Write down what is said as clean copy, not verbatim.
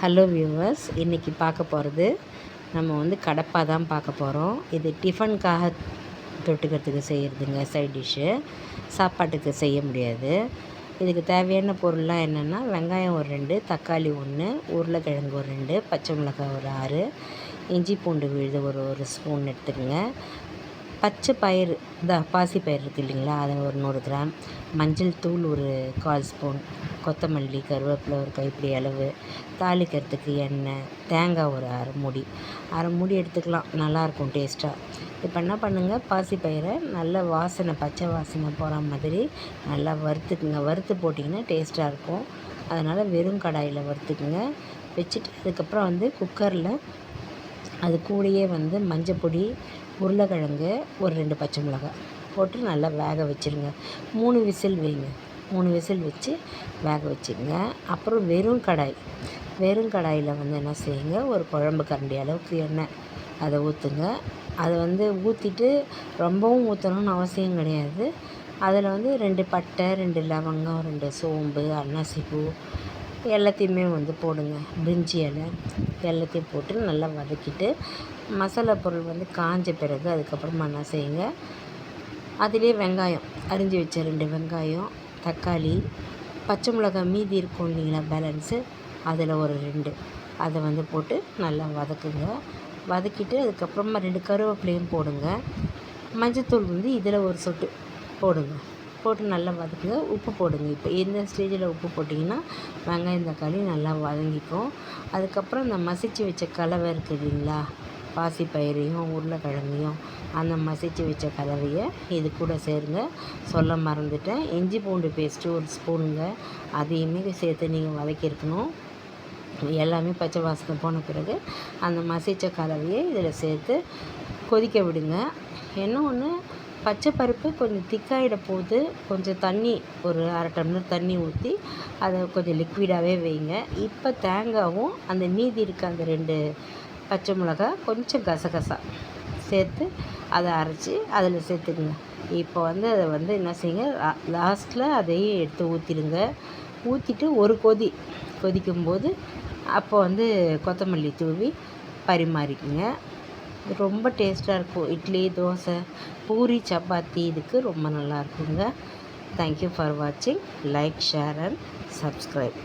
Hello viewers, இன்றைக்கி பார்க்க போகிறது நம்ம வந்து கடப்பா தான் பார்க்க போகிறோம். இது டிஃபனுக்காக தொட்டுக்கிறதுக்கு செய்கிறதுங்க, சைட் டிஷ்ஷு. சாப்பாட்டுக்கு செய்ய முடியாது. இதுக்கு தேவையான பொருள்லாம் என்னென்னா, வெங்காயம் ஒரு 2, தக்காளி 1, உருளைக்கிழங்கு ஒரு 2, பச்சை மிளகாய் ஒரு 6, இஞ்சி பூண்டு விழுது ஒரு ஸ்பூன் எடுத்துக்கோங்க. பச்சை பயிறு, பாசி பயிறு இருக்குது இல்லைங்களா, அதை ஒரு 100 கிராம், மஞ்சள் தூள் ஒரு 1/4 ஸ்பூன், கொத்தமல்லி கருவேப்பிலை ஒரு கைப்பிடி அளவு, தாளிக்கிறதுக்கு எண்ணெய், தேங்காய் ஒரு அரை மூடி எடுத்துக்கலாம். நல்லாயிருக்கும் டேஸ்ட்டாக. இப்போ என்ன பண்ணுங்கள், பாசி பயிரை நல்ல வாசனை, பச்சை வாசனை போகிற மாதிரி நல்லா வறுத்துக்குங்க. வறுத்து போட்டிங்கன்னா டேஸ்ட்டாக இருக்கும். அதனால் வெறும் கடாயில் வறுத்துக்குங்க. வச்சுட்டு அதுக்கப்புறம் வந்து குக்கரில் அது கூடயே வந்து மஞ்சப்பொடி, உருளைக்கிழங்கு ஒரு 2 பச்சை மிளகாய் போட்டு நல்லா வேக வச்சுருங்க. 3 விசில் வைங்க. 3 விசில் வச்சு வேக வச்சுருங்க. அப்புறம் வெறும் கடாயில் வந்து என்ன செய்யுங்க, ஒரு குழம்பு கரண்டி அளவுக்கு எண்ணெய் அதை ஊற்றுங்க. அதை வந்து ஊற்றிட்டு ரொம்பவும் ஊற்றணும்னு அவசியம் கிடையாது. அதில் வந்து 2 பட்டை, 2 லவங்கம், 2 சோம்பு, அன்னாசிப்பூ எல்லாத்தையுமே வந்து போடுங்க. பிரிஞ்சி இலை எல்லாத்தையும் போட்டு நல்லா வதக்கிட்டு, மசாலா பொருள் வந்து காஞ்ச பிறகு அதுக்கப்புறமா என்ன செய்யுங்க, அதிலே வெங்காயம் அரிஞ்சு வச்ச 2 வெங்காயம், தக்காளி, பச்சை மிளகாய் மீதி இருக்கும் இல்லைங்களா பேலன்ஸு, அதில் ஒரு 2 அதை வந்து போட்டு நல்லா வதக்குங்க. வதக்கிட்டு அதுக்கப்புறமா 2 கருவேப்பிலையும் போடுங்க. மஞ்சத்தூள் வந்து இதில் ஒரு சொட்டு போடுங்க. போட்டு நல்லா வதக்குங்க. உப்பு போடுங்க. இப்போ இந்த ஸ்டேஜில் உப்பு போட்டிங்கன்னா வெங்காயம் தக்காளி நல்லா வதங்கிக்கும். அதுக்கப்புறம் இந்த மசிச்சு வச்ச கலவை இருக்குது இல்லைங்களா, பாசி பயிரையும் உருளைக்கிழங்கையும், அந்த மசிச்சு வச்ச கலவையை இது கூட சேருங்க. சொல்ல மறந்துட்டேன், இஞ்சி பூண்டு பேஸ்ட்டு ஒரு ஸ்பூனுங்க, அதையுமே சேர்த்து நீங்கள் வதக்கியிருக்கணும். எல்லாமே பச்சை வாசனை போன பிறகு அந்த மசிச்ச கலவையை இதில் சேர்த்து கொதிக்க விடுங்க. என்ன ஒன்று, பச்சை பருப்பு கொஞ்சம் திக்காயிட போது கொஞ்சம் தண்ணி, ஒரு அரை டம்ளர் தண்ணி ஊற்றி அதை கொஞ்சம் லிக்விடாகவே வைங்க. இப்போ தேங்காயும் அந்த மீதி இருக்க அந்த 2 பச்சை மிளகாய் கொஞ்சம் கசகசா சேர்த்து அதை அரைச்சி அதில் சேர்த்துக்குங்க. இப்போ வந்து அதை வந்து என்ன செய்யுங்க, லாஸ்ட்டில் அதையும் எடுத்து ஊற்றிடுங்க. ஊற்றிட்டு ஒரு கொதிக்கும்போது அப்போ வந்து கொத்தமல்லி தூவி பரிமாறிக்குங்க. ரொம்ப டேஸ்ட்டாக இருக்கும். இட்லி, தோசை, பூரி, சப்பாத்தி இதுக்கு ரொம்ப நல்லா இருக்குங்க. தேங்க்யூ ஃபார் வாட்சிங். Like, share and subscribe.